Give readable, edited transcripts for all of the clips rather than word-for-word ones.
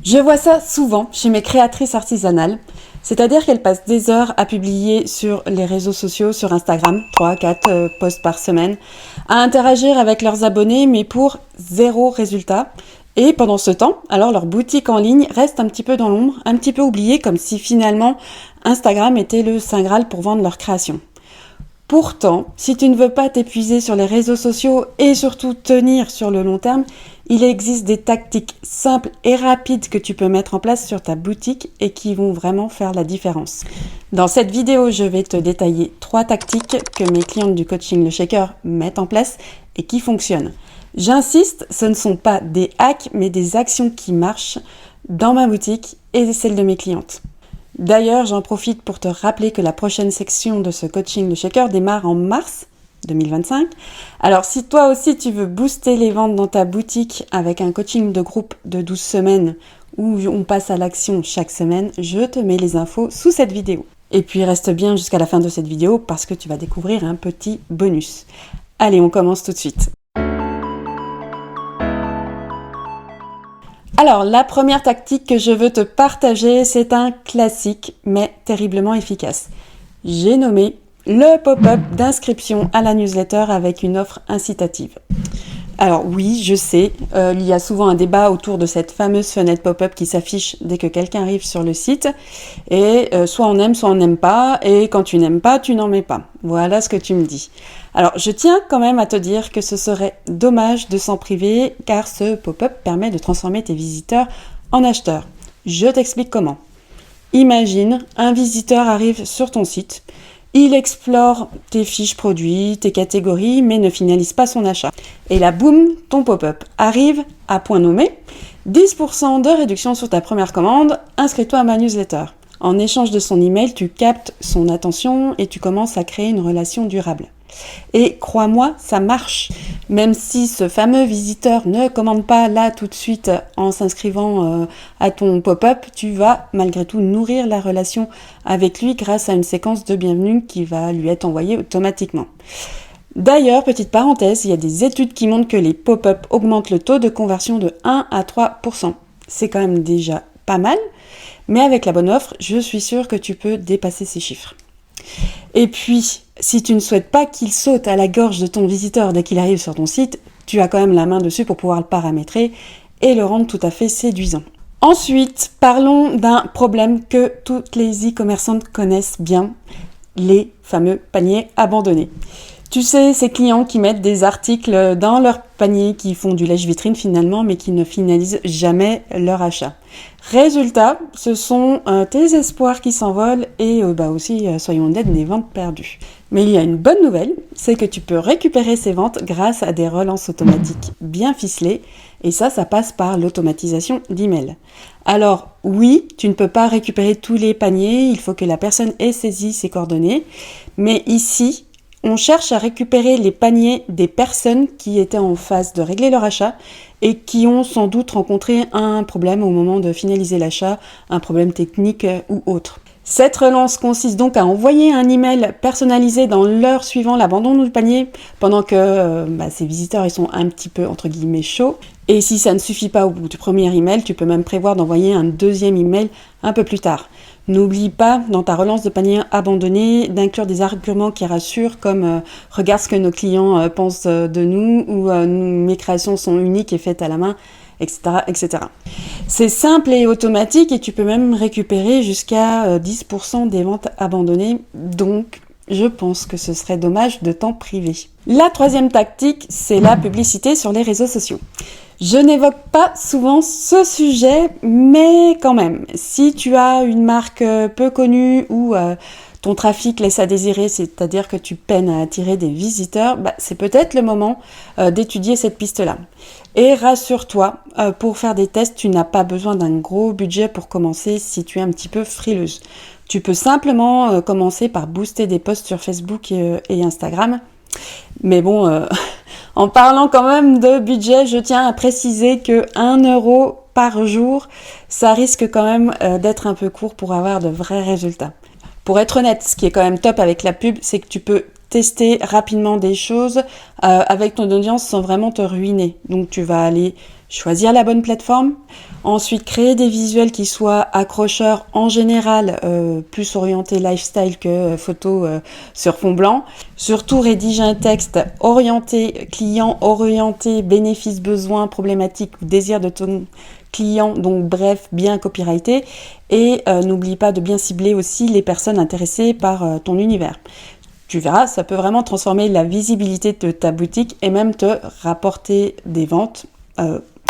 Je vois ça souvent chez mes créatrices artisanales, c'est-à-dire qu'elles passent des heures à publier sur les réseaux sociaux, sur Instagram, 3-4 posts par semaine, à interagir avec leurs abonnés, mais pour zéro résultat. Et pendant ce temps, alors leur boutique en ligne reste un petit peu dans l'ombre, un petit peu oubliée, comme si finalement Instagram était le saint graal pour vendre leurs créations. Pourtant, si tu ne veux pas t'épuiser sur les réseaux sociaux et surtout tenir sur le long terme, il existe des tactiques simples et rapides que tu peux mettre en place sur ta boutique et qui vont vraiment faire la différence. Dans cette vidéo, je vais te détailler 3 tactiques que mes clientes du coaching Le Shaker mettent en place et qui fonctionnent. J'insiste, ce ne sont pas des hacks, mais des actions qui marchent dans ma boutique et celle de mes clientes. D'ailleurs, j'en profite pour te rappeler que la prochaine section de ce coaching Le Shaker démarre en mars 2025. Alors, si toi aussi tu veux booster les ventes dans ta boutique avec un coaching de groupe de 12 semaines où on passe à l'action chaque semaine, je te mets les infos sous cette vidéo. Et puis, reste bien jusqu'à la fin de cette vidéo parce que tu vas découvrir un petit bonus. Allez, on commence tout de suite. Alors, la première tactique que je veux te partager, c'est un classique, mais terriblement efficace. J'ai nommé le pop-up d'inscription à la newsletter avec une offre incitative. Alors oui, je sais, il y a souvent un débat autour de cette fameuse fenêtre pop-up qui s'affiche dès que quelqu'un arrive sur le site. Et soit on aime, soit on n'aime pas. Et quand tu n'aimes pas, tu n'en mets pas. Voilà ce que tu me dis. Alors, je tiens quand même à te dire que ce serait dommage de s'en priver car ce pop-up permet de transformer tes visiteurs en acheteurs. Je t'explique comment. Imagine, un visiteur arrive sur ton site. Il explore tes fiches produits, tes catégories, mais ne finalise pas son achat. Et là, boum, ton pop-up arrive à point nommé. 10% de réduction sur ta première commande, inscris-toi à ma newsletter. En échange de son email, tu captes son attention et tu commences à créer une relation durable. Et crois-moi, ça marche. Même si ce fameux visiteur ne commande pas là tout de suite en s'inscrivant à ton pop-up, tu vas malgré tout nourrir la relation avec lui grâce à une séquence de bienvenue qui va lui être envoyée automatiquement. D'ailleurs, petite parenthèse, il y a des études qui montrent que les pop-up augmentent le taux de conversion de 1 à 3%. C'est quand même déjà pas mal, mais avec la bonne offre, je suis sûre que tu peux dépasser ces chiffres. Et puis, si tu ne souhaites pas qu'il saute à la gorge de ton visiteur dès qu'il arrive sur ton site, tu as quand même la main dessus pour pouvoir le paramétrer et le rendre tout à fait séduisant. Ensuite, parlons d'un problème que toutes les e-commerçantes connaissent bien, les fameux paniers abandonnés. Tu sais, ces clients qui mettent des articles dans leur panier, qui font du lèche-vitrine finalement, mais qui ne finalisent jamais leur achat. Résultat, ce sont tes espoirs qui s'envolent et aussi, soyons honnêtes, des ventes perdues. Mais il y a une bonne nouvelle, c'est que tu peux récupérer ces ventes grâce à des relances automatiques bien ficelées, et ça passe par l'automatisation d'email. Alors oui, tu ne peux pas récupérer tous les paniers, il faut que la personne ait saisi ses coordonnées, mais ici, on cherche à récupérer les paniers des personnes qui étaient en phase de régler leur achat et qui ont sans doute rencontré un problème au moment de finaliser l'achat, un problème technique ou autre. Cette relance consiste donc à envoyer un email personnalisé dans l'heure suivant l'abandon du panier pendant que ces visiteurs ils sont un petit peu entre guillemets chauds. Et si ça ne suffit pas au bout du premier email, tu peux même prévoir d'envoyer un deuxième email un peu plus tard. N'oublie pas, dans ta relance de panier abandonné, d'inclure des arguments qui rassurent comme regarde ce que nos clients pensent de nous ou mes créations sont uniques et faites à la main, etc., etc. C'est simple et automatique et tu peux même récupérer jusqu'à 10% des ventes abandonnées. Donc, je pense que ce serait dommage de t'en priver. La troisième tactique, c'est la publicité sur les réseaux sociaux. Je n'évoque pas souvent ce sujet, mais quand même, si tu as une marque peu connue ou ton trafic laisse à désirer, c'est-à-dire que tu peines à attirer des visiteurs, c'est peut-être le moment d'étudier cette piste-là. Et rassure-toi, pour faire des tests, tu n'as pas besoin d'un gros budget pour commencer si tu es un petit peu frileuse. Tu peux simplement commencer par booster des posts sur Facebook et Instagram. Mais bon, en parlant quand même de budget, je tiens à préciser que 1 € par jour, ça risque quand même d'être un peu court pour avoir de vrais résultats. Pour être honnête, ce qui est quand même top avec la pub, c'est que tu peux tester rapidement des choses avec ton audience sans vraiment te ruiner. Donc tu vas aller choisir la bonne plateforme, ensuite créer des visuels qui soient accrocheurs en général, plus orientés lifestyle que photo sur fond blanc. Surtout rédiger un texte orienté client, orienté bénéfice, besoin, problématique ou désir de ton client, donc bref, bien copyrighté. Et n'oublie pas de bien cibler aussi les personnes intéressées par ton univers. Tu verras, ça peut vraiment transformer la visibilité de ta boutique et même te rapporter des ventes,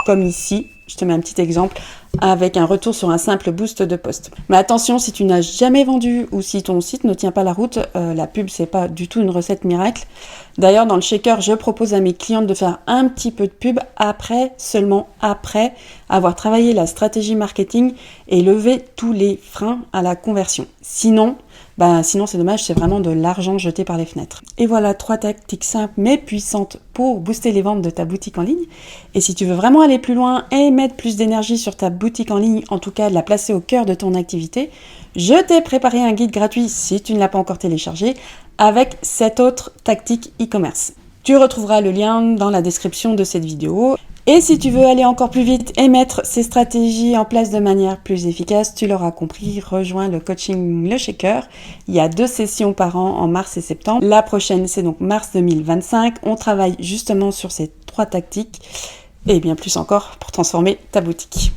comme ici. Je te mets un petit exemple avec un retour sur un simple boost de post. Mais attention, si tu n'as jamais vendu ou si ton site ne tient pas la route, la pub, c'est pas du tout une recette miracle. D'ailleurs, dans le shaker, je propose à mes clientes de faire un petit peu de pub seulement après avoir travaillé la stratégie marketing et levé tous les freins à la conversion. Sinon c'est dommage, c'est vraiment de l'argent jeté par les fenêtres. Et voilà 3 tactiques simples mais puissantes pour booster les ventes de ta boutique en ligne. Et si tu veux vraiment aller plus loin et mettre plus d'énergie sur ta boutique en ligne, en tout cas la placer au cœur de ton activité, je t'ai préparé un guide gratuit si tu ne l'as pas encore téléchargé avec 7 autres tactiques e-commerce. Tu retrouveras le lien dans la description de cette vidéo. Et si tu veux aller encore plus vite et mettre ces stratégies en place de manière plus efficace, tu l'auras compris, rejoins le coaching Le Shaker. Il y a 2 sessions par an en mars et septembre. La prochaine, c'est donc mars 2025. On travaille justement sur ces 3 tactiques et bien plus encore pour transformer ta boutique.